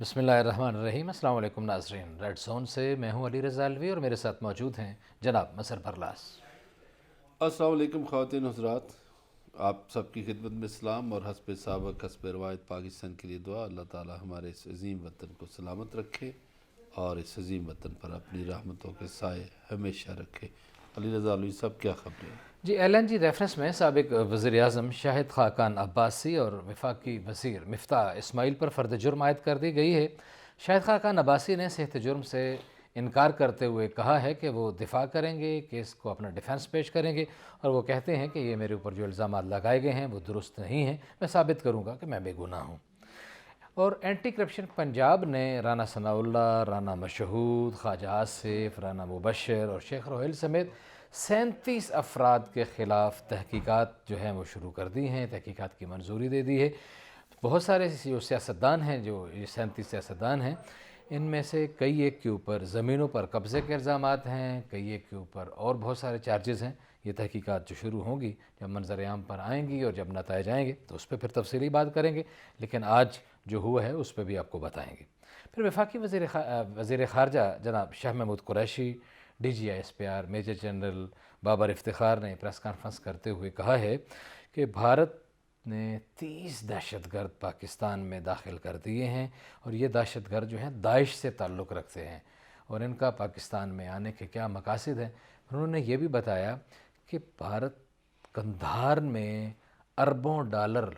بسم اللہ الرحمن الرحیم۔ السلام علیکم ناظرین، ریڈ زون سے میں ہوں علی رضا الوی اور میرے ساتھ موجود ہیں جناب مسر پرلاس۔ السلام علیکم خواتین حضرات، آپ سب کی خدمت میں سلام اور حسب سابق حسب روایت پاکستان کے لیے دعا۔ اللہ تعالی ہمارے اس عظیم وطن کو سلامت رکھے اور اس عظیم وطن پر اپنی رحمتوں کے سائے ہمیشہ رکھے۔ علی رضا الوی صاحب کیا خبریں ہیں؟ جی، ایل این جی ریفرنس میں سابق وزیر اعظم شاہد خاقان عباسی اور وفاقی وزیر مفتاح اسماعیل پر فرد جرم عائد کر دی گئی ہے۔ شاہد خاقان عباسی نے صحت جرم سے انکار کرتے ہوئے کہا ہے کہ وہ دفاع کریں گے، کیس کو اپنا ڈیفنس پیش کریں گے، اور وہ کہتے ہیں کہ یہ میرے اوپر جو الزامات لگائے گئے ہیں وہ درست نہیں ہیں، میں ثابت کروں گا کہ میں بے گناہ ہوں۔ اور اینٹی کرپشن پنجاب نے رانا ثناء اللہ، رانا مشہود، خواجہ آصف، رانا مبشر اور شیخ روہیل سمیت 37 افراد کے خلاف تحقیقات جو ہیں وہ شروع کر دی ہیں، تحقیقات کی منظوری دے دی ہے۔ بہت سارے جو سیاستدان ہیں، جو یہ 37 سیاستدان ہیں، ان میں سے کئی ایک کے اوپر زمینوں پر قبضے کے الزامات ہیں، کئی ایک کے اوپر اور بہت سارے چارجز ہیں۔ یہ تحقیقات جو شروع ہوں گی، جب منظر عام پر آئیں گی اور جب نتائج آئیں گے تو اس پہ پھر تفصیلی بات کریں گے، لیکن آج جو ہوا ہے اس پہ بھی آپ کو بتائیں گے۔ پھر وفاقی وزیر خارجہ جناب Shah Mahmood Qureshi, D G I S P R major general Babar Iftikhar نے پریس کانفرنس کرتے ہوئے کہا ہے کہ بھارت نے 30 دہشت گرد پاکستان میں داخل کر دیے ہیں، اور یہ دہشت گرد جو ہیں داعش سے تعلق رکھتے ہیں، اور ان کا پاکستان میں آنے کے کیا مقاصد ہیں۔ انہوں نے یہ بھی بتایا کہ بھارت قندھار میں اربوں ڈالر،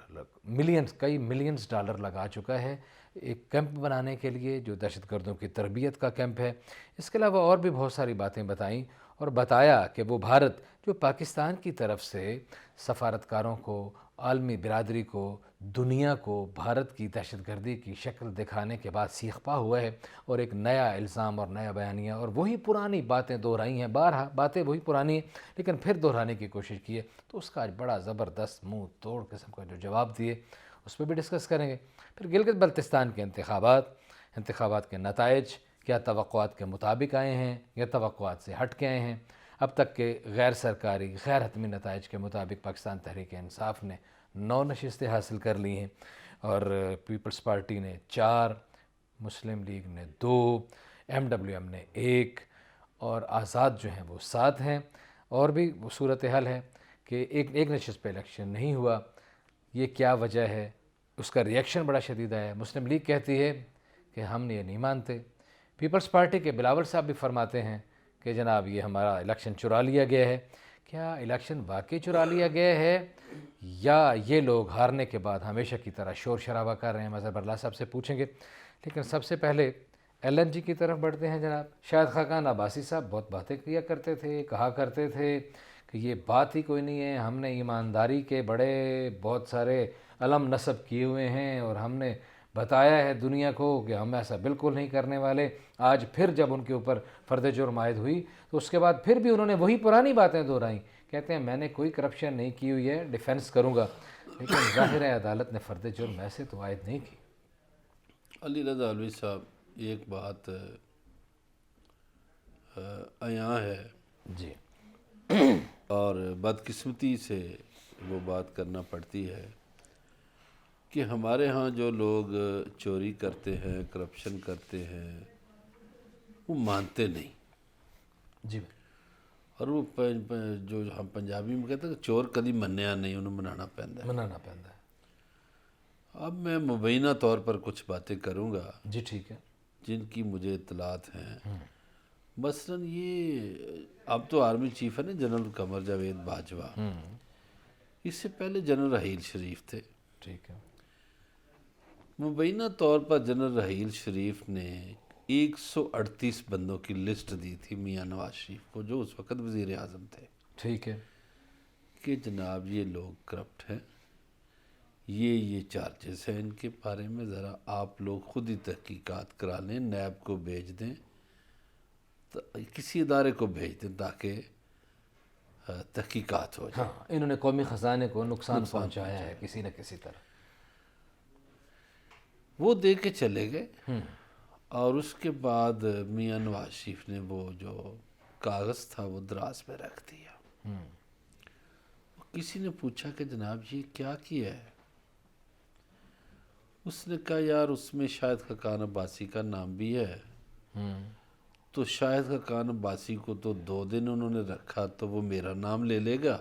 کئی ملینز ڈالر لگا چکا ہے ایک کیمپ بنانے کے لیے جو دہشت گردوں کی تربیت کا کیمپ ہے۔ اس کے علاوہ اور بھی بہت ساری باتیں بتائیں، اور بتایا کہ وہ بھارت جو پاکستان کی طرف سے سفارتکاروں کو، عالمی برادری کو، دنیا کو بھارت کی دہشت گردی کی شکل دکھانے کے بعد سیخ پا ہوا ہے، اور ایک نیا الزام اور نیا بیانیہ اور وہی پرانی باتیں دہرائی ہیں، بارہا باتیں وہی پرانی ہیں لیکن پھر دہرانے کی کوشش کی ہے، تو اس کا آج بڑا زبردست منہ توڑ قسم کا جو جواب دیے اس پہ بھی ڈسکس کریں گے۔ پھر گلگت بلتستان کے انتخابات کے نتائج کیا توقعات کے مطابق آئے ہیں یا توقعات سے ہٹ کے آئے ہیں؟ اب تک کے غیر سرکاری غیر حتمی نتائج کے مطابق پاکستان تحریک انصاف نے 9 نشستیں حاصل کر لی ہیں، اور پیپلز پارٹی نے 4، مسلم لیگ نے 2، ایم ڈبلیو ایم نے 1، اور آزاد جو ہیں وہ 7 ہیں۔ اور بھی وہ صورتحال ہے کہ ایک نشست پہ الیکشن نہیں ہوا، یہ کیا وجہ ہے؟ اس کا ریئیکشن بڑا شدید آیا ہے۔ مسلم لیگ کہتی ہے کہ ہم یہ نہیں مانتے۔ پیپلز پارٹی کے بلاول صاحب بھی فرماتے ہیں کہ جناب یہ ہمارا الیکشن چرا لیا گیا ہے۔ کیا الیکشن واقعی چرا لیا گیا ہے یا یہ لوگ ہارنے کے بعد ہمیشہ کی طرح شور شرابہ کر رہے ہیں؟ مظہر برلا صاحب سے پوچھیں گے، لیکن سب سے پہلے ایل این جی کی طرف بڑھتے ہیں۔ جناب شاہد خاقان عباسی صاحب بہت باتیں کیا کرتے تھے، کہا کرتے تھے کہ یہ بات ہی کوئی نہیں ہے، ہم نے ایمانداری کے بڑے بہت سارے علم نصب کیے ہوئے ہیں اور ہم نے بتایا ہے دنیا کو کہ ہم ایسا بالکل نہیں کرنے والے۔ آج پھر جب ان کے اوپر فرد جرم عائد ہوئی تو اس کے بعد پھر بھی انہوں نے وہی پرانی باتیں دہرائیں، کہتے ہیں میں نے کوئی کرپشن نہیں کی ہوئی ہے، ڈیفنس کروں گا، لیکن ظاہر ہے عدالت نے فرد جرم ایسے تو عائد نہیں کی۔ علی رضا الوی صاحب، ایک بات عیاں ہے جی اور بدقسمتی سے وہ بات کرنا پڑتی ہے کہ ہمارے ہاں جو لوگ چوری کرتے ہیں، کرپشن کرتے ہیں، وہ مانتے نہیں، جی اور وہ جو ہم پنجابی میں کہتے ہیں کہ چور کدی منیا نہیں، انہوں منانا پیندا ہے۔ منانا پیندا ہے۔ اب میں مبینہ طور پر کچھ باتیں کروں گا جی ٹھیک ہے۔ جن کی مجھے اطلاعات ہیں۔ مثلاً یہ اب تو آرمی چیف ہے نا جنرل قمر جاوید باجوہ، اس سے پہلے جنرل رحیل شریف تھے۔ ٹھیک ہے۔ مبینہ طور پر جنرل رحیل شریف نے 138 بندوں کی لسٹ دی تھی میاں نواز شریف کو، جو اس وقت وزیر اعظم تھے، ٹھیک ہے۔ کہ جناب یہ لوگ کرپٹ ہیں، یہ چارجز ہیں ان کے بارے میں، ذرا آپ لوگ خود ہی تحقیقات کرا لیں، نیب کو بھیج دیں، کسی ادارے کو بھیج دیں تاکہ تحقیقات ہو جائے۔ ہاں، انہوں نے قومی خزانے کو نقصان پہنچایا ہے کسی نہ کسی طرح۔ وہ دے کے چلے گئے، اور اس کے بعد میاں نواز شریف نے وہ جو کاغذ تھا وہ دراز پہ رکھ دیا۔ کسی نے پوچھا کہ جناب یہ کیا ہے؟ اس نے کہا یار اس میں شاہد خاقان عباسی کا نام بھی ہے، تو شاہد خاقان عباسی کو تو 2 دن انہوں نے رکھا تو وہ میرا نام لے لے گا،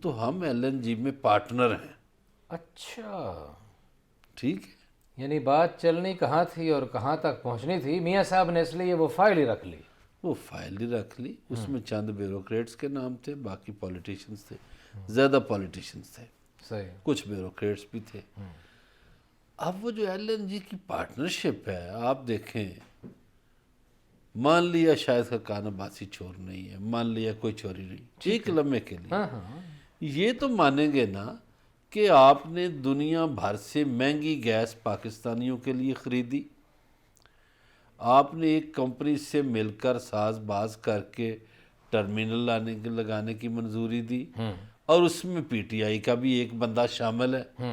تو ہم LNG میں پارٹنر ہیں۔ اچھا، ٹھیک ہے، یعنی بات چلنی کہاں تھی اور کہاں تک پہنچنی تھی، میاں صاحب نے اس لیے وہ فائل ہی رکھ لی۔ وہ فائل ہی رکھ لی، اس میں چند بیوروکریٹس کے نام تھے، باقی پولیٹیشنز تھے، زیادہ پولیٹیشنز تھے، صحیح۔ کچھ بیوروکریٹس بھی تھے۔ اب وہ جو LNG کی پارٹنرشپ ہے، آپ دیکھیں، مان لیا شاہد خاقان عباسی چور نہیں ہے، مان لیا کوئی چوری نہیں، ایک لمحے کے لیے ہاں ہاں، یہ تو مانیں گے نا کہ آپ نے دنیا بھر سے مہنگی گیس پاکستانیوں کے لیے خریدی، آپ نے ایک کمپنی سے مل کر ساز باز کر کے ٹرمینل لگانے کی منظوری دی، اور اس میں PTI کا بھی ایک بندہ شامل ہے،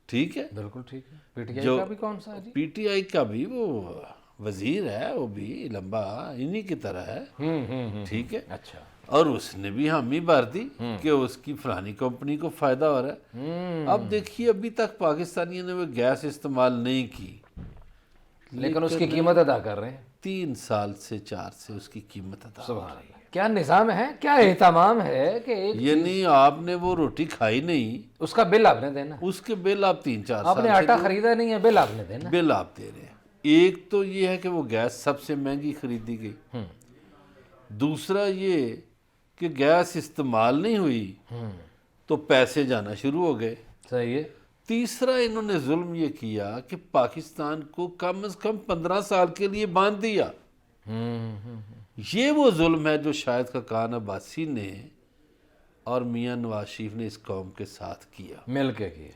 ٹھیک ہے، بالکل ٹھیک ہے۔ PTI کا بھی کون سا ہے جی؟ PTI کا بھی وہ وزیر ہے، وہ بھی لمبا انہی کی طرح ہے، ٹھیک ہے، اچھا، اور اس نے بھی حامی بھر دی کہ اس کی فلانی کمپنی کو فائدہ ہو رہا ہے۔ اب دیکھیے ابھی تک پاکستانیوں نے وہ گیس استعمال نہیں کی، لیکن اس کی قیمت ادا کر رہے ہیں۔ 3 سال سے 4 سے اس کی قیمت ادا، سبحان اللہ، کیا نظام ہے، کیا اہتمام ہے کہ ایک یعنی آپ نے وہ روٹی کھائی نہیں، اس کا بل آپ نے دینا، اس کے بل آپ 3-4 آپ نے سال آٹا خریدا نہیں ہے، بل آپ نے دینا۔ بل آپ دے رہے ہیں۔ ایک تو یہ ہے کہ وہ گیس سب سے مہنگی خریدی گئی، دوسرا یہ کہ گیس استعمال نہیں ہوئی تو پیسے جانا شروع ہو گئے، صحیح ہے۔ تیسرا انہوں نے ظلم یہ کیا کہ پاکستان کو کم از کم 15 سال کے لیے باندھ دیا۔ یہ وہ ظلم ہے جو شاہد خاقان عباسی نے اور میاں نواز شریف نے اس قوم کے ساتھ کیا، مل کے کیے۔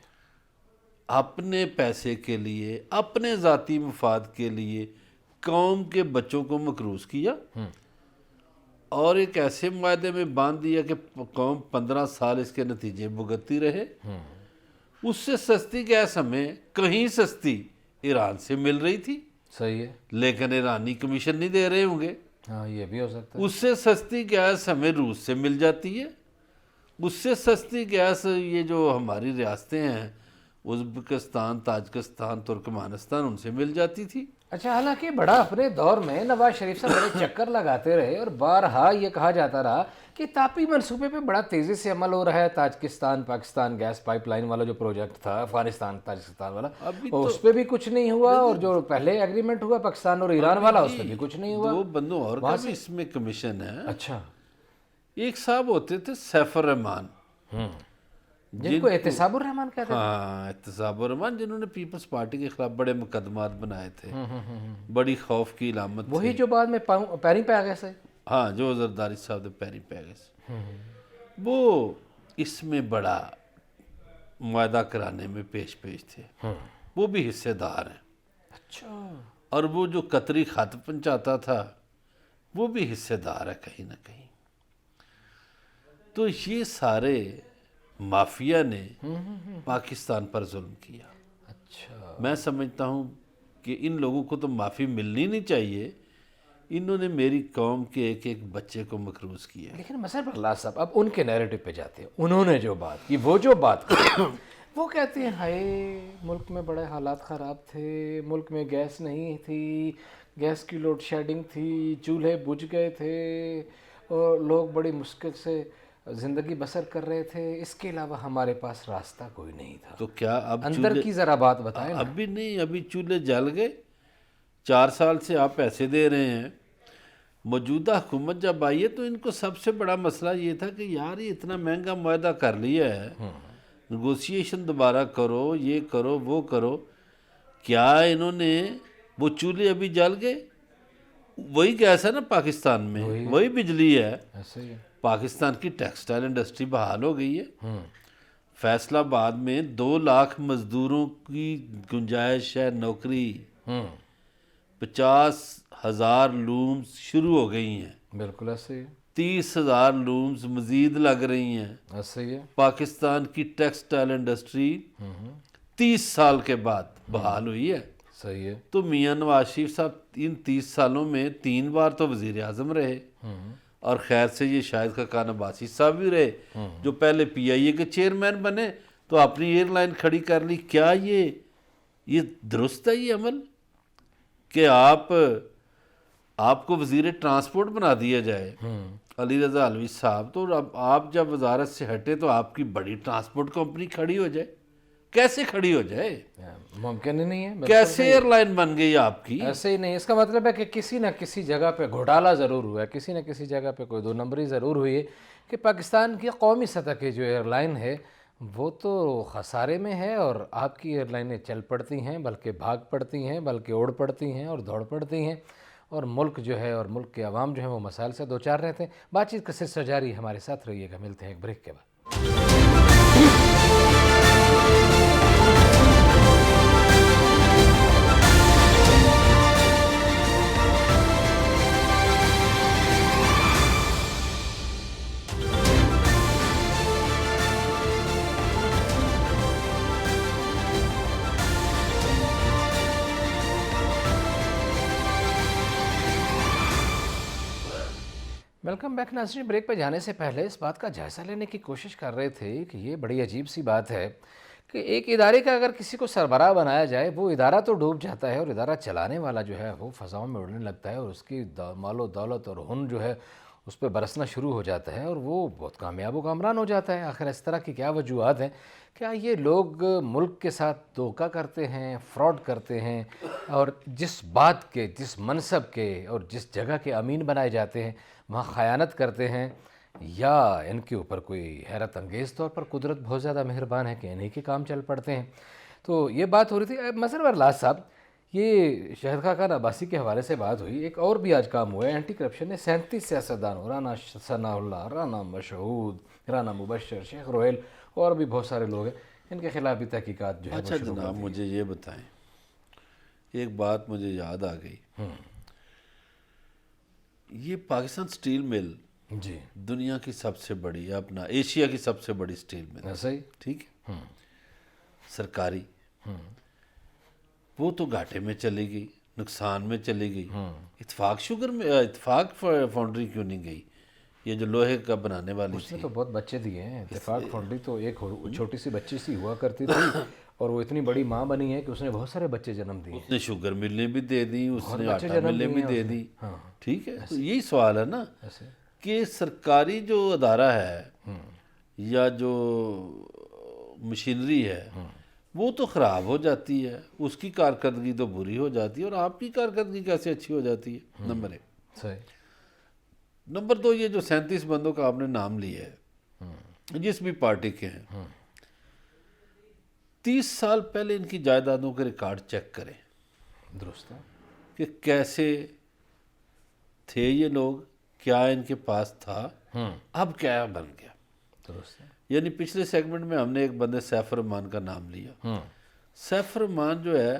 اپنے پیسے کے لیے، اپنے ذاتی مفاد کے لیے قوم کے بچوں کو مکروز کیا، اور ایک ایسے معاہدے میں باندھ دیا کہ قوم 15 سال اس کے نتیجے بھگتتی رہے۔ اس سے سستی گیس ہمیں کہیں سستی ایران سے مل رہی تھی، صحیح ہے، لیکن ایرانی کمیشن نہیں دے رہے ہوں گے۔ ہاں یہ بھی ہو سکتا ہے۔ اس سے سستی گیس ہمیں روس سے مل جاتی ہے، اس سے سستی گیس یہ جو ہماری ریاستیں ہیں ازبکستان، تاجکستان، ترکمانستان، ان سے مل جاتی تھی۔ اچھا، حالانکہ بڑا اپنے دور میں نواز شریف صاحب بڑے چکر لگاتے رہے اور بارہا یہ کہا جاتا رہا کہ تاپی منصوبے پہ بڑا تیزی سے عمل ہو رہا ہے، Tajikistan Pakistan gas pipeline والا جو پروجیکٹ تھا، افغانستان تاجکستان والا، اس پہ بھی کچھ نہیں ہوا، اور جو پہلے ایگریمنٹ ہوا پاکستان اور ایران والا، اس پہ بھی کچھ نہیں ہوا۔ 2 بندوں اور کا بھی اس میں کمیشن ہے۔ اچھا، ایک صاحب ہوتے تھے سیف الرحمان، جن کو احتساب الرحمان کہتے ہیں۔ ہاں احتساب الرحمان، جنہوں نے پیپلز پارٹی کے خلاف بڑے مقدمات بنائے تھے، بڑی خوف کی علامت تھی۔ وہی جو بعد میں پیریں پہ آ گئے سے۔ ہاں، جو زرداری صاحب دے پیری پیگس، وہ اس میں بڑا معاہدہ کرانے میں پیش تھے، وہ بھی حصے دار ہیں۔ اچھا، اور وہ جو قطری خط پہنچاتا تھا وہ بھی حصے دار ہے کہیں نہ کہیں۔ تو یہ سارے مافیا نے پاکستان پر ظلم کیا۔ اچھا، میں سمجھتا ہوں کہ ان لوگوں کو تو معافی ملنی نہیں چاہیے، انہوں نے میری قوم کے ایک ایک بچے کو مکروز کیا۔ لیکن مسئلہ پرلاز صاحب اب ان کے نیریٹو پہ جاتے ہیں، انہوں نے جو بات کی، وہ جو بات کی، وہ کہتے ہیں ہائے ملک میں بڑے حالات خراب تھے، ملک میں گیس نہیں تھی، گیس کی لوڈ شیڈنگ تھی، چولہے بجھ گئے تھے، اور لوگ بڑی مشکل سے زندگی بسر کر رہے تھے، اس کے علاوہ ہمارے پاس راستہ کوئی نہیں تھا۔ تو کیا اب اندر کی ذرا بات بتائیں نا۔ ابھی نہیں، ابھی چولہے جل گئے، 4 سال سے آپ پیسے دے رہے ہیں۔ موجودہ حکومت جب آئی ہے تو ان کو سب سے بڑا مسئلہ یہ تھا کہ یار یہ اتنا مہنگا معاہدہ کر لیا ہے، نیگوسیشن دوبارہ کرو، یہ کرو وہ کرو۔ کیا انہوں نے وہ چولہے ابھی جل گئے؟ وہی گیس ہے نا پاکستان میں، وہی بجلی ہے۔ ایسے ہی ہے۔ پاکستان کی ٹیکسٹائل انڈسٹری بحال ہو گئی ہے، فیصل آباد میں 2 لاکھ مزدوروں کی گنجائش ہے نوکری، 50,000 لومز شروع ہو گئی ہیں، بالکل ایسے ہی ہے، 30,000 لومز مزید لگ رہی ہیں۔ ایسے ہی ہے۔ پاکستان کی ٹیکسٹائل انڈسٹری 30 سال کے بعد بحال ہوئی ہے۔ صحیح ہے۔ تو میاں نواز شریف صاحب ان 30 سالوں میں 3 بار تو وزیر اعظم رہے، اور خیر سے یہ شاہد خاقان عباسی صاحب بھی رہے، جو پہلے PIA کے چیئرمین بنے تو اپنی ایئر لائن کھڑی کر لی. کیا یہ درست ہے یہ عمل کہ آپ کو وزیر ٹرانسپورٹ بنا دیا جائے علی رضا علوی صاحب، تو اب آپ جب وزارت سے ہٹے تو آپ کی بڑی ٹرانسپورٹ کمپنی کھڑی ہو جائے؟ کیسے کھڑی ہو جائے؟ ممکن ہی نہیں ہے. کیسے ایئر لائن بن گئی آپ کی؟ ایسے ہی نہیں. اس کا مطلب ہے کہ کسی نہ کسی جگہ پہ گھوٹالا ضرور ہوا ہے، کسی نہ کسی جگہ پہ کوئی دو نمبری ضرور ہوئی ہے کہ پاکستان کی قومی سطح کی جو ایئر لائن ہے وہ تو خسارے میں ہے، اور آپ کی ایئر لائنیں چل پڑتی ہیں، بلکہ بھاگ پڑتی ہیں، بلکہ اوڑ پڑتی ہیں اور دوڑ پڑتی ہیں، اور ملک جو ہے اور ملک کے عوام جو ہیں وہ مسائل سے دوچار رہتے ہیں. بات چیت کا سلسلہ جاری، ہمارے ساتھ رہیے گا. ملتے ہیں ایک بریک کے بعد. ویلکم بیک ناظرین. بریک پہ جانے سے پہلے اس بات کا جائزہ لینے کی کوشش کر رہے تھے کہ یہ بڑی عجیب سی بات ہے کہ ایک ادارے کا اگر کسی کو سربراہ بنایا جائے وہ ادارہ تو ڈوب جاتا ہے، اور ادارہ چلانے والا جو ہے وہ فضاؤں میں اڑنے لگتا ہے، اور اس کی مال و دولت اور ہن جو ہے اس پہ برسنا شروع ہو جاتا ہے، اور وہ بہت کامیاب و کامران ہو جاتا ہے. آخر اس طرح کی کیا وجوہات ہیں؟ کیا یہ لوگ ملک کے ساتھ دھوکہ کرتے ہیں، فراڈ کرتے ہیں، اور جس بات کے، جس منصب کے اور جس جگہ کے امین بنائے جاتے ہیں وہاں خیانت کرتے ہیں، یا ان کے اوپر کوئی حیرت انگیز طور پر قدرت بہت زیادہ مہربان ہے کہ انہی کے کام چل پڑتے ہیں؟ تو یہ بات ہو رہی تھی. مسرور ارلاز صاحب، یہ شاہد خاقان عباسی کے حوالے سے بات ہوئی. ایک اور بھی آج کام ہوا ہے. اینٹی کرپشن نے 37 سیاستدانوں، رانا ثناء اللہ، رانا مشہود، رانا مبشر، شیخ روہیل اور بھی بہت سارے لوگ ہیں، ان کے خلاف بھی تحقیقات جو ہے. اچھا جناب، مجھے یہ بتائیں، ایک بات مجھے یاد آ گئی. یہ پاکستان سٹیل مل جی دنیا کی سب سے بڑی، اپنا ایشیا کی سب سے بڑی سٹیل مل، ایسا ہی. ٹھیک ہے، سرکاری. وہ تو گھاٹے میں چلی گئی، نقصان میں چلی گئی. اتفاق شوگر میں، اتفاق فاؤنڈری کیوں نہیں گئی؟ یہ جو لوہے کا بنانے والی اس تھی. نے تو بہت بچے دیے ہیں. اتفاق فاؤنڈری تو ایک چھوٹی سی بچی سی ہوا کرتی تھی، اور وہ اتنی بڑی ماں بنی ہے کہ اس نے بہت سارے بچے جنم دیے. اس نے شوگر ملیں بھی دے دی، اس نے آٹا ملیں بھی دے دی. ٹھیک ہے، تو یہی سوال ہے نا کہ سرکاری جو ادارہ ہے یا جو مشینری ہے وہ تو خراب ہو جاتی ہے، اس کی کارکردگی تو بری ہو جاتی ہے، اور آپ کی کارکردگی کیسے اچھی ہو جاتی ہے؟ نمبر ایک. صحیح. نمبر دو، یہ جو 37 بندوں کا آپ نے نام لیا ہے جس بھی پارٹی کے ہیں، 30 سال پہلے ان کی جائیدادوں کے ریکارڈ چیک کریں درست ہے. کہ کیسے تھے یہ لوگ، کیا ان کے پاس تھا، اب کیا بن گیا. درست ہے. یعنی پچھلے سیگمنٹ میں ہم نے ایک بندے سیف الرحمان کا نام لیا. سیف الرحمان جو ہے،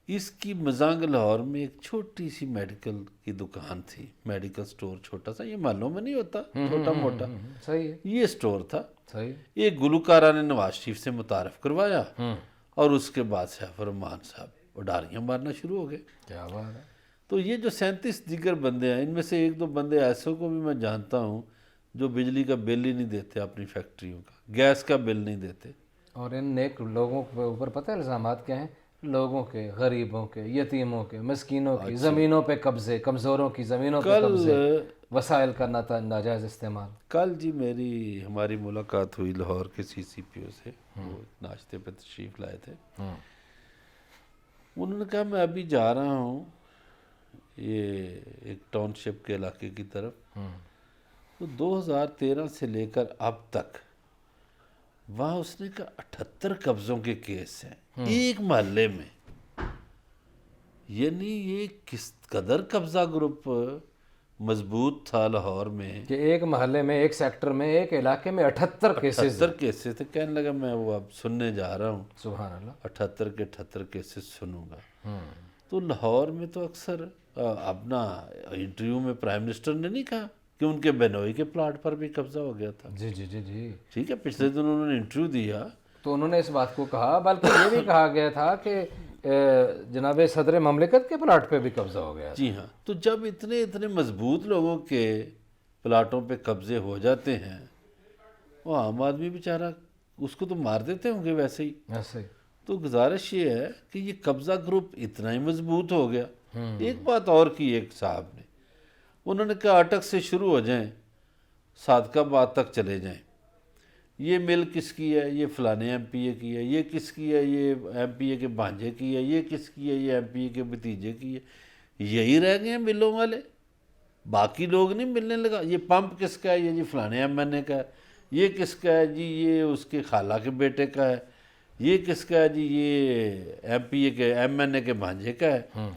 اس کی مزانگ لاہور میں ایک چھوٹی سی میڈیکل کی دکان تھی، میڈیکل سٹور چھوٹا سا، یہ محلوں میں نہیں ہوتا، چھوٹا موٹا. صحیح ہے. یہ سٹور تھا. صحیح. ایک گلوکارہ نے نواز شریف سے متعارف کروایا، اور اس کے بعد سیف الرحمان صاحب اڈاریاں مارنا شروع ہو گئے. کیا بات ہے. تو یہ جو 37 دیگر بندے ہیں، ان میں سے ایک دو بندے ایسے کو بھی میں جانتا ہوں جو بجلی کا بل ہی نہیں دیتے، اپنی فیکٹریوں کا گیس کا بل نہیں دیتے. اور ان نیک لوگوں کے اوپر پتہ ہے الزامات کیا ہیں؟ لوگوں کے، غریبوں کے، یتیموں کے، مسکینوں کی زمینوں پہ قبضے، کمزوروں کی زمینوں پہ قبضے، وسائل کا ناجائز استعمال. کل جی ہماری ملاقات ہوئی لاہور کے سی سی پی او سے، وہ ناشتے پہ تشریف لائے تھے. انہوں نے کہا میں ابھی جا رہا ہوں یہ ایک ٹاؤن شپ کے علاقے کی طرف، تو 2013 سے لے کر اب تک وہاں اس نے کہا 78 قبضوں کے کیس ہیں ایک محلے میں. یعنی یہ کس قدر قبضہ گروپ مضبوط تھا لاہور میں کہ ایک محلے میں، ایک سیکٹر میں، ایک علاقے میں 78 کیسز. 78 کیسز تھے. کہنے لگا میں وہ اب سننے جا رہا ہوں، سبحان اللہ. 78 کے 78 کیسز سنوں گا. تو لاہور میں تو اکثر اپنا انٹرویو میں پرائم منسٹر نے نہیں کہا کہ ان کے بینوئی کے پلاٹ پر بھی قبضہ ہو گیا تھا. جی جی جی جی. ٹھیک ہے، پچھلے دن انہوں نے انٹرویو دیا تو انہوں نے اس بات کو کہا، بلکہ یہ بھی کہا گیا تھا کہ جناب صدر مملکت کے پلاٹ پہ بھی قبضہ ہو گیا. جی ہاں. تو جب اتنے مضبوط لوگوں کے پلاٹوں پہ قبضے ہو جاتے ہیں، وہ عام آدمی بیچارہ اس کو تو مار دیتے ہوں گے ویسے ہی. ایسے ہی. تو گزارش یہ ہے کہ یہ قبضہ گروپ اتنا ہی مضبوط ہو گیا. ایک بات اور کی ایک صاحب نے، انہوں نے کہا اٹک سے شروع ہو جائیں، صادقہ آباد تک چلے جائیں. یہ مل کس کی ہے؟ یہ فلانے ایم پی اے کی ہے. یہ کس کی ہے؟ یہ ایم پی اے کے بھانجے کی ہے. یہ کس کی ہے؟ یہ ایم پی اے کے بھتیجے کی ہے. یہی رہ گئے ہیں ملوں والے، باقی لوگ نہیں ملنے لگا. یہ پمپ کس کا ہے؟ یہ جی فلانے ایم این اے کا ہے. یہ کس کا ہے؟ جی یہ اس کے خالہ کے بیٹے کا ہے. یہ کس کا ہے؟ جی یہ ایم پی اے کے ایم این اے کے بھانجے کا ہے.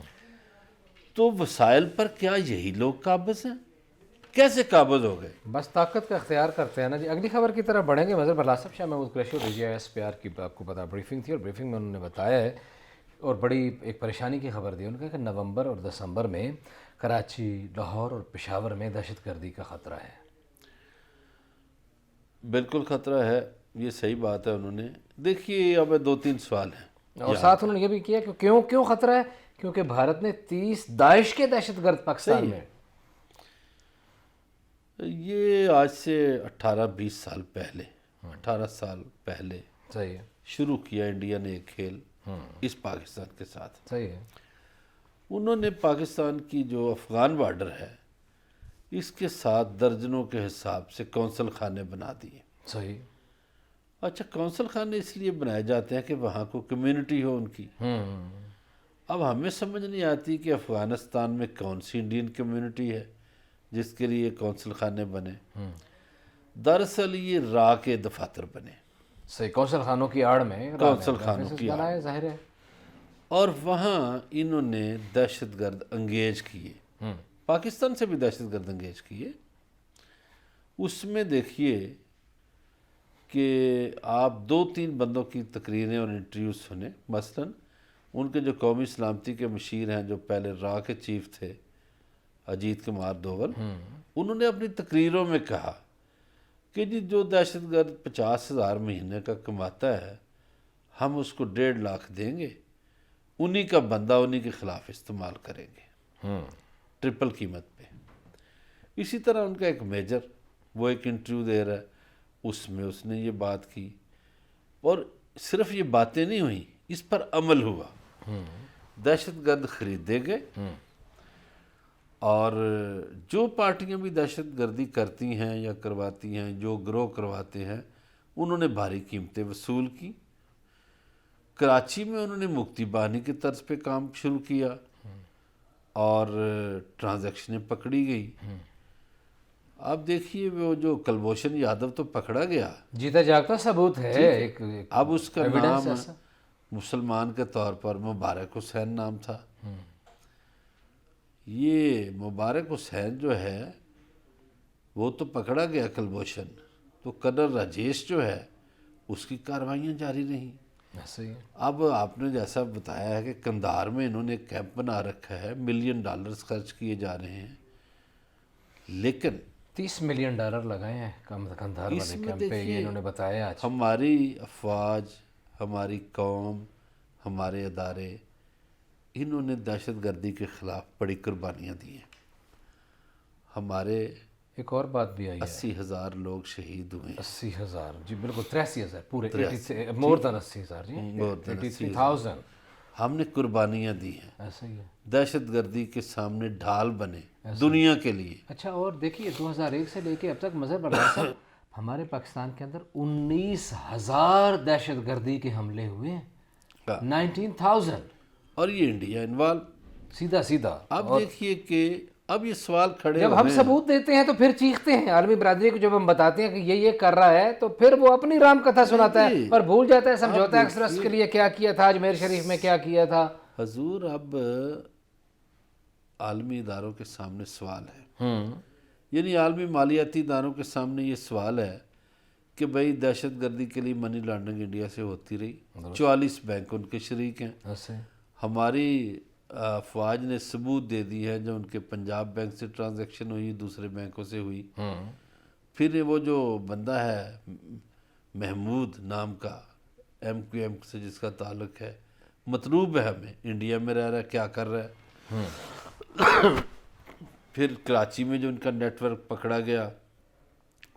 تو وسائل پر کیا یہی لوگ قابض ہیں؟ کیسے قابض ہو گئے؟ بس طاقت کا اختیار کرتے ہیں نا جی. اگلی خبر کی طرف بڑھیں گے. مظہر برلا صاحب، شاہ محمود قریشی اور DGIS کی آپ کو پتا بریفنگ تھی، اور بریفنگ میں انہوں نے بتایا ہے اور بڑی ایک پریشانی کی خبر دی. انہوں نے کہا کہ نومبر اور دسمبر میں کراچی، لاہور اور پشاور میں دہشت گردی کا خطرہ ہے. بالکل خطرہ ہے، یہ صحیح بات ہے. انہوں نے دیکھیے اب 2-3 سوال ہیں، اور ساتھ انہوں نے یہ بھی کیا کہ کیوں خطرہ ہے؟ کیونکہ بھارت نے 30 داعش کے دہشت گرد پاکستان میں. یہ آج سے 18-20 سال پہلے، 18 سال پہلے صحیح ہے. شروع کیا انڈیا نے ایک کھیل اس پاکستان کے ساتھ. صحیح ہے. انہوں نے پاکستان کی جو افغان بارڈر ہے اس کے ساتھ درجنوں کے حساب سے کونسل خانے بنا دیے. صحیح. اچھا، کونسل خانے اس لیے بنائے جاتے ہیں کہ وہاں کو کمیونٹی ہو ان کی. اب ہمیں سمجھ نہیں آتی کہ افغانستان میں کون سی انڈین کمیونٹی ہے جس کے لیے کونسل خانے بنے. دراصل یہ را کے دفاتر بنے. صحیح. کونسل خانوں کی آڑ میں کونسل خانوں کی بنایا، ظاہر ہے. اور وہاں انہوں نے دہشت گرد انگیج کیے. پاکستان سے بھی دہشت گرد انگیج کیے. اس میں دیکھیے کہ آپ 2-3 بندوں کی تقریریں اور انٹرویوز سنیں. مثلا ان کے جو قومی سلامتی کے مشیر ہیں، جو پہلے را کے چیف تھے، اجیت کمار دوول، انہوں نے اپنی تقریروں میں کہا کہ جی جو دہشت گرد 50,000 مہینے کا کماتا ہے ہم اس کو 1.5 لاکھ دیں گے، انہی کا بندہ انہی کے خلاف استعمال کریں گے ٹرپل قیمت پہ. اسی طرح ان کا ایک میجر، وہ ایک انٹرویو دے رہا ہے، اس میں اس نے یہ بات کی. اور صرف یہ باتیں نہیں ہوئیں، اس پر عمل ہوا. دہشت گرد خریدے گئے، اور جو پارٹیاں بھی دہشت گردی کرتی ہیں یا کرواتی ہیں، جو گروہ کرواتے ہیں، انہوں نے بھاری قیمتیں وصول کی. کراچی میں انہوں نے مکتی بانی کی طرز پہ کام شروع کیا اور ٹرانزیکشنیں پکڑی گئی. آپ دیکھیے وہ جو کلبھوشن یادو تو پکڑا گیا، جیتا جاگتا ثبوت ہے ایک. اب اس کا نام مسلمان کے طور پر مبارک حسین نام تھا. یہ مبارک حسین جو ہے وہ تو پکڑا گیا کلبھوشن، تو کرنل راجیش جو ہے اس کی کارروائیاں جاری رہیں. ایسے ہی. اب آپ نے جیسا بتایا ہے کہ قندھار میں انہوں نے کیمپ بنا رکھا ہے، $1 ملین خرچ کیے جا رہے ہیں، لیکن $30 ملین لگائے ہیں قندھار والے کیمپ پہ، یہ انہوں نے بتایا. آج ہماری افواج، ہماری قوم، ہمارے ادارے، انہوں نے دہشت گردی کے خلاف بڑی قربانیاں دی ہیں. ہمارے ایک اور بات بھی آئی ہے، 80,000 لوگ شہید ہوئے. 80,000 جی بالکل، 83,000 پورے، مور دین 80,000 جی، 83,000 ہم نے قربانیاں دی ہیں. ایسا ہی ہے. دہشت گردی کے سامنے ڈھال بنے دنیا کے لیے. اچھا، اور دیکھیے 2001 سے لے کے اب تک مظہر برلا صاحب ہمارے پاکستان کے اندر 19,000 دہشت گردی کے حملے ہوئے ہیں. 19,000. اور یہ انڈیا انوالو سیدھا. اب دیکھیے کہ اب یہ سوال کھڑے جب ہم ثبوت دیتے ہیں تو پھر چیختے ہیں. عالمی برادری کو جب ہم بتاتے ہیں کہ یہ کر رہا ہے تو پھر وہ اپنی رام کتھا سناتا ہے اور بھول جاتا ہے سمجھوتا ایکسپریس کے لیے کیا کیا تھا، اجمیر شریف میں کیا کیا تھا. حضور اب عالمی اداروں کے سامنے سوال ہے، یعنی عالمی مالیاتی اداروں کے سامنے یہ سوال ہے کہ بھئی دہشت گردی کے لیے منی لانڈرنگ انڈیا سے ہوتی رہی. 44 بینک ان کے شریک ہیں. ہماری افواج نے ثبوت دے دی ہے، جو ان کے پنجاب بینک سے ٹرانزیکشن ہوئی، دوسرے بینکوں سے ہوئی. پھر وہ جو بندہ ہے محمود نام کا، MQM سے جس کا تعلق ہے، مطلوب ہے ہمیں، انڈیا میں رہ رہا ہے، کیا کر رہا ہے. پھر کراچی میں جو ان کا نیٹ ورک پکڑا گیا،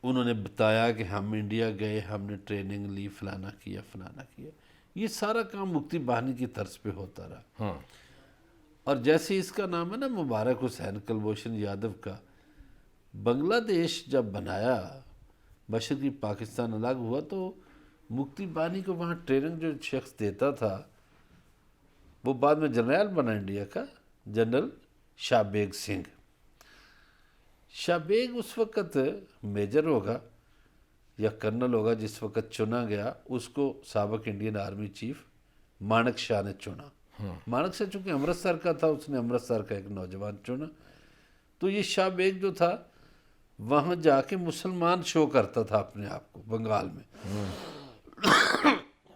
انہوں نے بتایا کہ ہم انڈیا گئے، ہم نے ٹریننگ لی، فلانا کیا فلانا کیا. یہ سارا کام مفتی بانی کی طرز پہ ہوتا رہا. اور جیسے اس کا نام ہے نا مبارک حسین کلبھوشن یادو کا، بنگلہ دیش جب بنایا، مشرقی پاکستان الگ ہوا، تو مفتی بانی کو وہاں ٹریننگ جو شخص دیتا تھا وہ بعد میں جنرل بنا انڈیا کا، جنرل شاہ بیگ سنگھ. شاہ بیگ اس وقت میجر ہوگا یا کرنل ہوگا جس وقت چنا گیا، اس کو سابق انڈین آرمی چیف مانک شاہ نے چنا. مانک شاہ چونکہ امرتسر کا تھا، اس نے امرتسر کا ایک نوجوان چنا. تو یہ شاہ بیگ جو تھا وہاں جا کے مسلمان شو کرتا تھا اپنے آپ کو بنگال میں،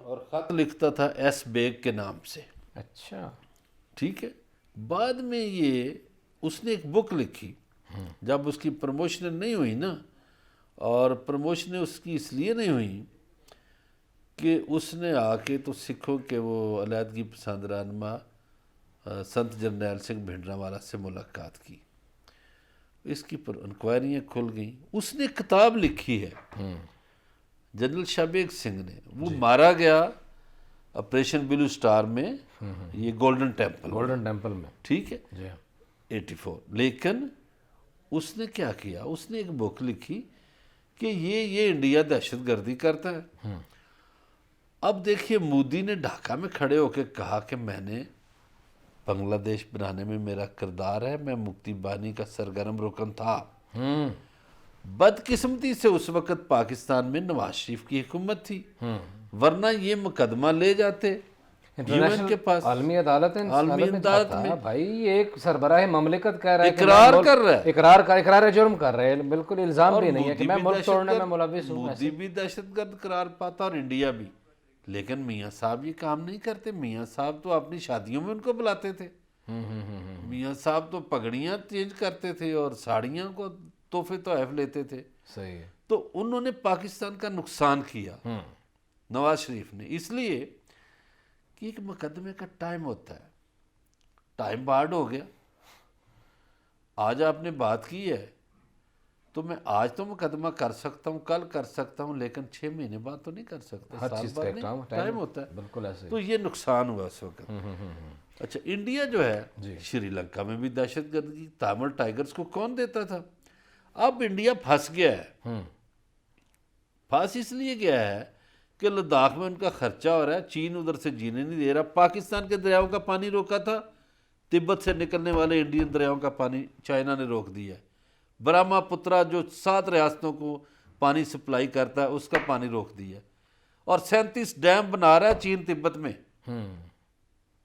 اور خط لکھتا تھا ایس بیگ کے نام سے. اچھا، ٹھیک ہے. بعد میں یہ اس نے ایک بک لکھی، جب اس کی پروموشن نہیں ہوئی نا، اور پروموشن اس کی اس لیے نہیں ہوئی کہ اس نے آ کے تو سکھوں کے وہ علیحدگی پسند رہنما سنت جرنیل سنگھ بھنڈرانوالا سے ملاقات کی. اس کی پر انکوائریاں کھل گئیں. اس نے کتاب لکھی ہے جنرل شاہ بیگ سنگھ نے، وہ مارا گیا آپریشن بلو سٹار میں، یہ گولڈن ٹیمپل میں. ٹھیک ہے، جی 84. لیکن اس نے کیا کیا، اس نے ایک بک لکھی کہ یہ انڈیا دہشت گردی کرتا ہے. اب دیکھیے مودی نے ڈھاکہ میں کھڑے ہو کے کہا کہ میں نے بنگلہ دیش بنانے میں میرا کردار ہے، میں مفتی بانی کا سرگرم رکن تھا. بدقسمتی سے اس وقت پاکستان میں نواز شریف کی حکومت تھی، ورنہ یہ مقدمہ لے جاتے UN کے پاس، عالمی عدالت عالمی عدالت میں. بھائی ایک سربراہ مملکت کہہ رہا ہے کہ اقرار میں کر رہا ہے، اقرار جرم کر رہے ہیں، بالکل الزام بھی نہیں ہے کہ میں ملک توڑنے میں ملوث ہوں. مودی بھی دہشت گرد قرار پاتا اور انڈیا بھی. لیکن میاں صاحب یہ کام نہیں کرتے. میاں صاحب تو اپنی شادیوں میں ان کو بلاتے تھے. میاں صاحب تو پگڑیاں چینج کرتے تھے اور ساڑیاں کو تحفے تحائف لیتے تھے. صحیح ہے. تو انہوں نے پاکستان کا نقصان کیا نواز شریف نے، اس لیے کہ ایک مقدمے کا ٹائم ہوتا ہے. ٹائم بارڈ ہو گیا. آج آپ نے بات کی ہے تو میں آج تو مقدمہ کر سکتا ہوں، کل کر سکتا ہوں، لیکن 6 مہینے بعد تو نہیں کر سکتا. ہر سال چیز بعد کا ایک نہیں، ٹائم ہوتا ہے. بالکل ایسے. تو یہ نقصان ہوا اس وقت. اچھا، انڈیا جو ہے شری لنکا میں بھی دہشت گردی، تامل ٹائگرز کو کون دیتا تھا؟ اب انڈیا پھنس گیا ہے. پھنس اس لیے گیا ہے کہ لداخ میں ان کا خرچہ ہو رہا ہے، چین ادھر سے جینے نہیں دے رہا. پاکستان کے دریاؤں کا پانی روکا تھا، تبت سے نکلنے والے انڈین دریاؤں کا پانی چائنا نے روک دیا ہے. برہما پترا جو 7 ریاستوں کو پانی سپلائی کرتا ہے اس کا پانی روک دیا ہے. اور 37 ڈیم بنا رہا ہے چین تبت میں.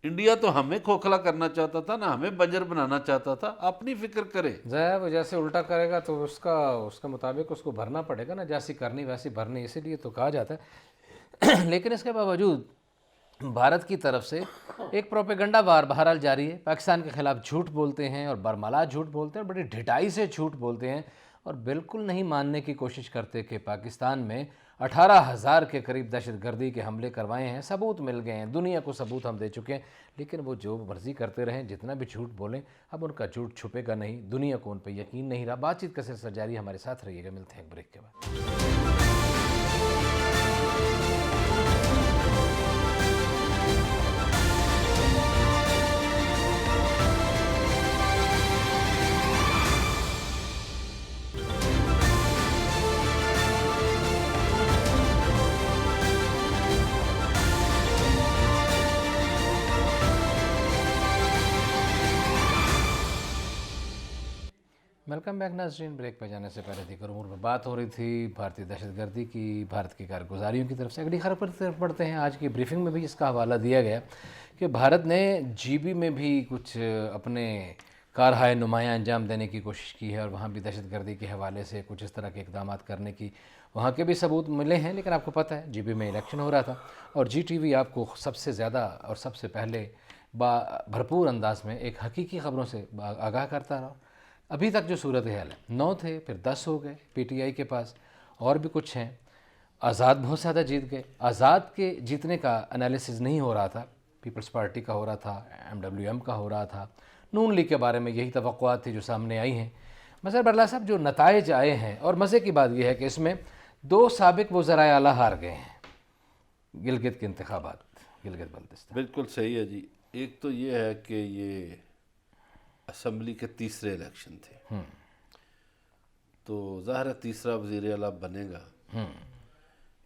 انڈیا تو ہمیں کھوکھلا کرنا چاہتا تھا نا، ہمیں بنجر بنانا چاہتا تھا. اپنی فکر کرے. وہ جیسے الٹا کرے گا تو اس کا مطابق اس کو بھرنا پڑے گا نا، جیسی کرنی ویسی بھرنی. اسی لیے تو کہا جاتا ہے. لیکن اس کے باوجود بھارت کی طرف سے ایک پروپیگنڈا وار بہرحال جاری ہے. پاکستان کے خلاف جھوٹ بولتے ہیں اور برملا جھوٹ بولتے ہیں، بڑی ڈھٹائی سے جھوٹ بولتے ہیں، اور بالکل نہیں ماننے کی کوشش کرتے کہ پاکستان میں 18,000 کے قریب دہشت گردی کے حملے کروائے ہیں. ثبوت مل گئے ہیں، دنیا کو ثبوت ہم دے چکے ہیں. لیکن وہ جو مرضی کرتے رہیں، جتنا بھی جھوٹ بولیں، اب ان کا جھوٹ چھپے گا نہیں. دنیا کو ان پہ یقین نہیں رہا. بات چیت کا سلسلہ جاری. ہمارے ساتھ رہیے گا. ملتے ہیں ایک بریک کے بعد. ویلکم بیک ناظرین. بریک پہ جانے سے پہلے دیگر امور میں بات ہو رہی تھی بھارتی دہشت گردی کی، بھارت کی کارگزاریوں کی طرف سے. اگلی خبر پر طرف پڑھتے ہیں. آج کی بریفنگ میں بھی اس کا حوالہ دیا گیا کہ بھارت نے GB میں بھی کچھ اپنے کارہائے نمایاں انجام دینے کی کوشش کی ہے، اور وہاں بھی دہشت گردی کے حوالے سے کچھ اس طرح کے اقدامات کرنے کی وہاں کے بھی ثبوت ملے ہیں. لیکن آپ کو پتہ ہے GB میں الیکشن ہو رہا تھا، اور GTV آپ کو سب سے زیادہ اور سب سے پہلے بھرپور انداز میں ایک حقیقی خبروں سے آگاہ کرتا رہا. ابھی تک جو صورتحال ہے، 9 تھے، پھر 10 ہو گئے PTI کے پاس، اور بھی کچھ ہیں. آزاد بہت زیادہ جیت گئے. آزاد کے جیتنے کا انالیسز نہیں ہو رہا تھا، پیپلز پارٹی کا ہو رہا تھا، MWM کا ہو رہا تھا. نون لیگ کے بارے میں یہی توقعات تھی جو سامنے آئی ہیں. مثلا برلا صاحب جو نتائج آئے ہیں، اور مزے کی بات یہ ہے کہ اس میں 2 سابق وزرائے اعلیٰ ہار گئے ہیں گلگت کے انتخابات، گلگت بلتستان۔ بالکل صحیح ہے جی۔ ایک تو یہ ہے کہ یہ اسمبلی کے تیسرے الیکشن تھے، تو ظاہر ہے تیسرا وزیر اعلیٰ بنے گا۔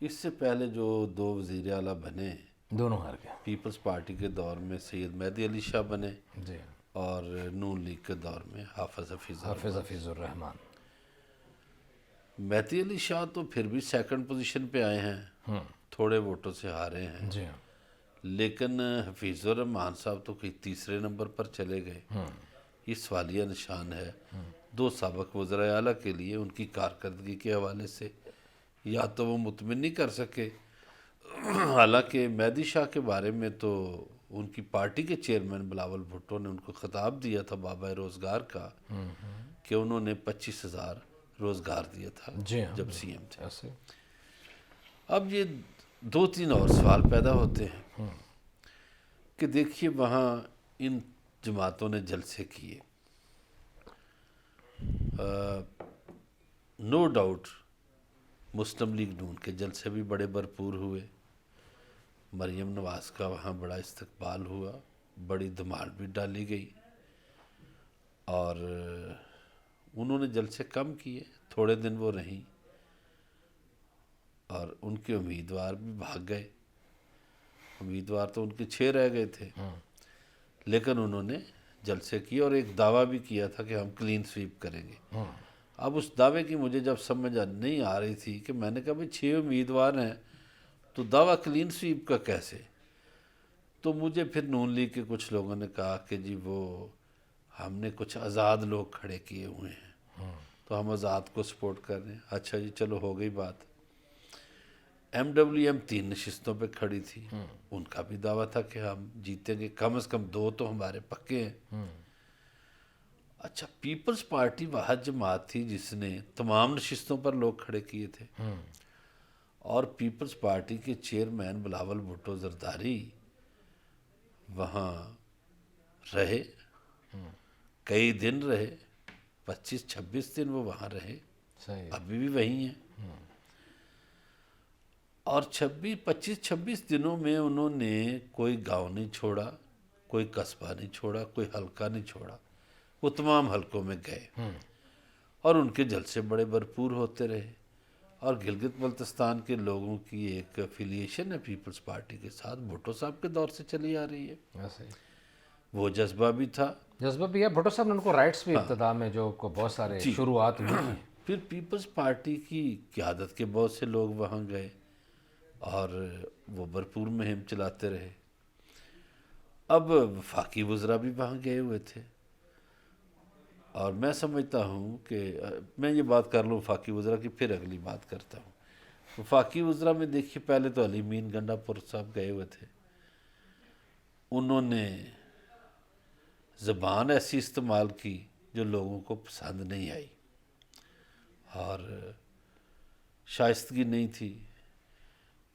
اس سے پہلے جو 2 وزیر اعلیٰ بنے دونوں ہار گئے۔ پیپلز پارٹی کے دور میں سید مہدی علی شاہ بنے، جی، اور نون لیگ کے دور میں حافظ حفیظ الرحمان۔ مہدی علی شاہ تو پھر بھی سیکنڈ پوزیشن پہ آئے ہیں، تھوڑے ووٹوں سے ہارے ہیں، جی، لیکن حفیظ الرحمان صاحب تو کہیں تیسرے نمبر پر چلے گئے۔ یہ سوالیہ نشان ہے 2 سابق وزرائے اعلیٰ کے لیے ان کی کارکردگی کے حوالے سے۔ یا تو وہ مطمئن نہیں کر سکے، حالانکہ مہدی شاہ کے بارے میں تو ان کی پارٹی کے چیئرمین بلاول بھٹو نے ان کو خطاب دیا تھا بابا روزگار کا، کہ انہوں نے 25,000 روزگار دیا تھا جی ہاں، جب سی ایم تھے۔ ایسے اب یہ 2-3 اور سوال پیدا ہوتے ہیں کہ دیکھیے وہاں ان جماعتوں نے جلسے کیے، نو ڈاؤٹ مسلم لیگ نون کے جلسے بھی بڑے بھرپور ہوئے، مریم نواز کا وہاں بڑا استقبال ہوا، بڑی دھمال بھی ڈالی گئی، اور انہوں نے جلسے کم کیے، تھوڑے دن وہ رہیں، اور ان کے امیدوار بھی بھاگ گئے۔ امیدوار تو ان کے 6 رہ گئے تھے، لیکن انہوں نے جلسے کیے اور ایک دعویٰ بھی کیا تھا کہ ہم کلین سویپ کریں گے۔ اب اس دعوے کی مجھے جب سمجھ نہیں آ رہی تھی کہ میں نے کہا بھئی 6 امیدوار ہیں تو دعویٰ کلین سویپ کا کیسے؟ تو مجھے پھر نون لیگ کے کچھ لوگوں نے کہا کہ جی وہ ہم نے کچھ آزاد لوگ کھڑے کیے ہوئے ہیں تو ہم آزاد کو سپورٹ کر رہے ہیں۔ اچھا جی، چلو ہو گئی بات۔ ایم ڈبلیو ایم 3 نشستوں پہ کھڑی تھی، ان کا بھی دعویٰ تھا کہ ہم جیتیں گے، کم از کم 2 تو ہمارے پکے ہیں۔ اچھا، پیپلز پارٹی واحد جماعت تھی جس نے تمام نشستوں پر لوگ کھڑے کیے تھے، اور پیپلز پارٹی کے چیئرمین بلاول بھٹو زرداری وہاں رہے، کئی دن رہے، 25-26 دن وہ وہاں رہے، صحیح، ابھی بھی وہیں ہیں۔ اور 25-26 دنوں میں انہوں نے کوئی گاؤں نہیں چھوڑا، کوئی قصبہ نہیں چھوڑا، کوئی حلقہ نہیں چھوڑا، وہ تمام حلقوں میں گئے، اور ان کے جلسے بڑے بھرپور ہوتے رہے۔ اور گلگت بلتستان کے لوگوں کی ایک افیلیشن ہے پیپلز پارٹی کے ساتھ، بھٹو صاحب کے دور سے چلی آ رہی ہے، ایسے وہ جذبہ بھی تھا۔ جذبہ بھی ہے، بھٹو صاحب نے ان کو رائٹس بھی ابتدا میں جو کو بہت سارے شروعات ہوئی تھی۔ پھر پیپلز پارٹی کی قیادت کے بہت سے لوگ وہاں گئے اور وہ بھرپور مہم چلاتے رہے۔ اب وفاقی وزراء بھی وہاں گئے ہوئے تھے، اور میں سمجھتا ہوں کہ میں یہ بات کر لوں وفاقی وزراء کی، پھر اگلی بات کرتا ہوں۔ وفاقی وزراء میں دیکھیے پہلے تو علی مین گنڈا پور صاحب گئے ہوئے تھے، انہوں نے زبان ایسی استعمال کی جو لوگوں کو پسند نہیں آئی اور شائستگی نہیں تھی۔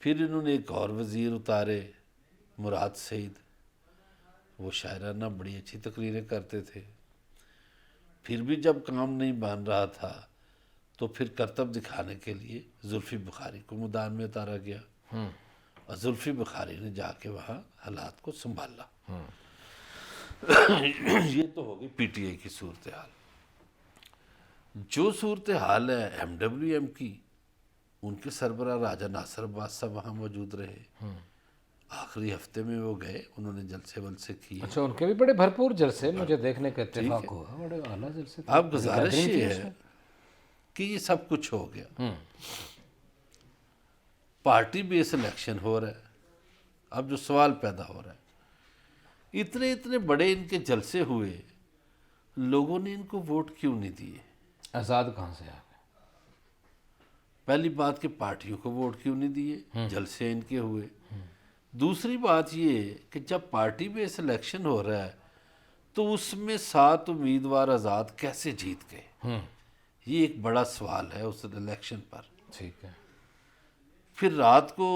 پھر انہوں نے ایک اور وزیر اتارے، مراد سعید، وہ شاعرانہ بڑی اچھی تقریریں کرتے تھے۔ پھر بھی جب کام نہیں بن رہا تھا تو پھر کرتب دکھانے کے لیے زلفی بخاری کو میدان میں اتارا گیا، اور زلفی بخاری نے جا کے وہاں حالات کو سنبھالا۔ یہ تو ہوگی پی ٹی آئی کی صورتحال۔ جو صورتحال ہے ایم ڈبلیو ایم کی، ان کے سربراہ راجہ ناصر عباس صاحب وہاں موجود رہے، آخری ہفتے میں وہ گئے، انہوں نے جلسے ولسے کیے۔ اچھا، ان کے بھی بڑے بھرپور جلسے مجھے دیکھنے کا اتفاق ہوا، بڑے اعلیٰ جلسے تھے۔ اب گزارش یہ ہے کہ یہ سب کچھ ہو گیا، پارٹی بیس الیکشن ہو رہا ہے۔ اب جو سوال پیدا ہو رہا ہے، اتنے بڑے ان کے جلسے ہوئے، لوگوں نے ان کو ووٹ کیوں نہیں دیے؟ آزاد کہاں سے آ گئے؟ پہلی بات کہ پارٹیوں کو ووٹ کیوں نہیں دیے، جلسے ان کے ہوئے۔ دوسری بات یہ کہ جب پارٹی بیس الیکشن ہو رہا ہے تو اس میں 7 امیدوار آزاد کیسے جیت گئے؟ یہ ایک بڑا سوال ہے اس الیکشن پر۔ ٹھیک ہے۔ پھر رات کو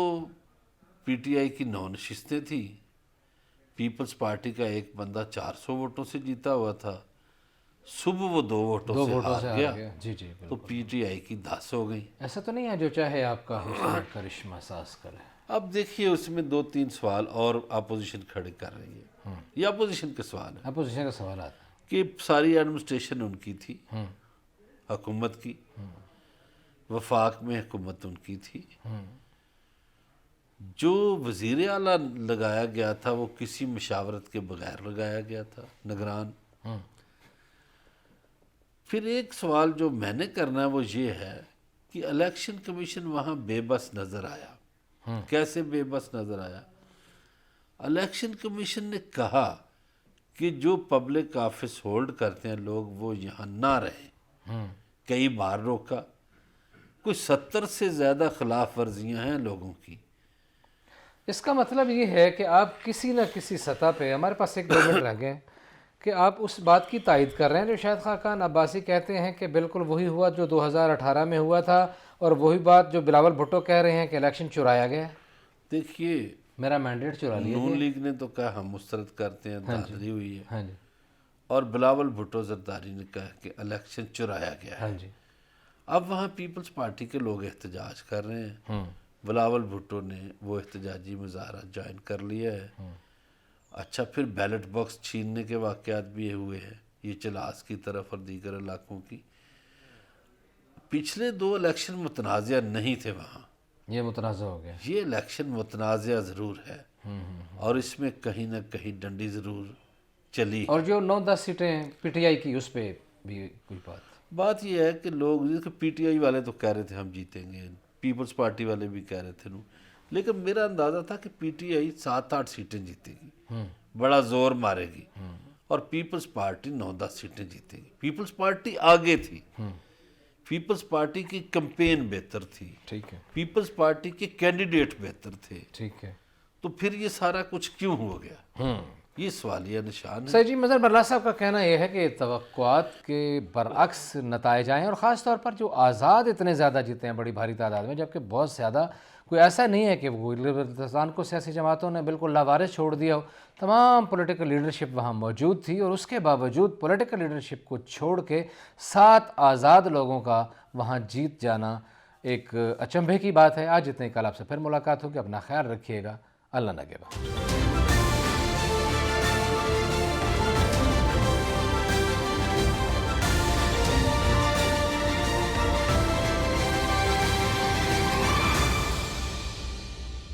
پی ٹی آئی کی 9 نشستیں تھیں، پیپلز پارٹی کا ایک بندہ 400 ووٹوں سے جیتا ہوا تھا، صبح وہ 2 ووٹوں سے ہار گیا جی جی بالکل. تو پی ٹی آئی کی 10 ہو گئی. ایسا تو نہیں ہے جو چاہے آپ کا حسن کرشمہ ساز کرے. اب دیکھیے اس میں 2-3 سوال اور اپوزیشن کھڑے کر رہی ہے. یہ اپوزیشن کے سوال ہے اپوزیشن کا سوالات ہیں. کہ ساری ایڈمنسٹریشن ان کی تھی، حکومت کی، وفاق میں حکومت ان کی تھی. جو وزیر اعلیٰ لگایا گیا تھا وہ کسی مشاورت کے بغیر لگایا گیا تھا، نگران. پھر ایک سوال جو میں نے کرنا ہے وہ یہ ہے کہ الیکشن کمیشن وہاں بے بس نظر آیا. کیسے بے بس نظر آیا؟ الیکشن کمیشن نے کہا کہ جو پبلک آفس ہولڈ کرتے ہیں لوگ وہ یہاں نہ رہیں. کئی بار روکا. کوئی 70 سے زیادہ خلاف ورزیاں ہیں لوگوں کی. اس کا مطلب یہ ہے کہ آپ کسی نہ کسی سطح پہ، ہمارے پاس 1-2 منٹ رہ گئے، کہ آپ اس بات کی تائید کر رہے ہیں جو شاہد خاقان عباسی کہتے ہیں کہ بالکل وہی ہوا جو 2018 میں ہوا تھا، اور وہی بات جو بلاول بھٹو کہہ رہے ہیں کہ الیکشن چرایا گیا ہے. دیکھیے میرا مینڈیٹ چرا لیا. نون لیگ نے تو کہا ہم مسترد کرتے ہیں، دھاندلی ہوئی ہے. ہاں جی. اور بلاول بھٹو زرداری نے کہا کہ الیکشن چرایا گیا ہے. ہاں جی. اب وہاں پیپلز پارٹی کے لوگ احتجاج کر رہے ہیں. بلاول بھٹو نے وہ احتجاجی مظاہرہ جوائن کر لیا ہے. اچھا، پھر بیلٹ باکس چھیننے کے واقعات بھی ہوئے ہیں، یہ چلاس کی طرف اور دیگر علاقوں کی. پچھلے 2 الیکشن متنازع نہیں تھے وہاں. یہ متنازع ہو گیا. یہ الیکشن متنازع ضرور ہے اور اس میں کہیں نہ کہیں ڈنڈی ضرور چلی. اور جو 9-10 سیٹیں پی ٹی آئی کی، اس پہ بھی کوئی بات یہ ہے کہ لوگ پی ٹی آئی والے تو کہہ رہے تھے ہم جیتیں گے، پیپلز پارٹی والے بھی کہہ رہے تھے لیکن میرا اندازہ تھا کہ پی ٹی آئی 7-8 سیٹیں جیتے گی، بڑا زور مارے گی، اور پیپلز پارٹی 9-10 سیٹیں جیتے گی. پیپلز پارٹی آگے تھی، پیپلز پارٹی کی کمپین بہتر تھی، ٹھیک ہے. پیپلز پارٹی کے کینڈیڈیٹ بہتر تھے. ٹھیک ہے. تو پھر یہ سارا کچھ کیوں ہو گیا؟ یہ سوالیہ نشان ہے. سر جی، مظہر برلا صاحب کا کہنا یہ ہے کہ توقعات کے برعکس نتائج آئے ہیں، اور خاص طور پر جو آزاد اتنے زیادہ جیتے ہیں بڑی بھاری تعداد میں، جبکہ بہت زیادہ کوئی ایسا نہیں ہے کہ وہ ہندوستان کو سیاسی جماعتوں نے بالکل لاوارث چھوڑ دیا ہو. تمام پولیٹیکل لیڈرشپ وہاں موجود تھی، اور اس کے باوجود پولیٹیکل لیڈرشپ کو چھوڑ کے 7 آزاد لوگوں کا وہاں جیت جانا ایک اچنبھے کی بات ہے. آج اتنے، کل آپ سے پھر ملاقات ہوگی. اپنا خیال رکھیے گا. اللہ نگہبان.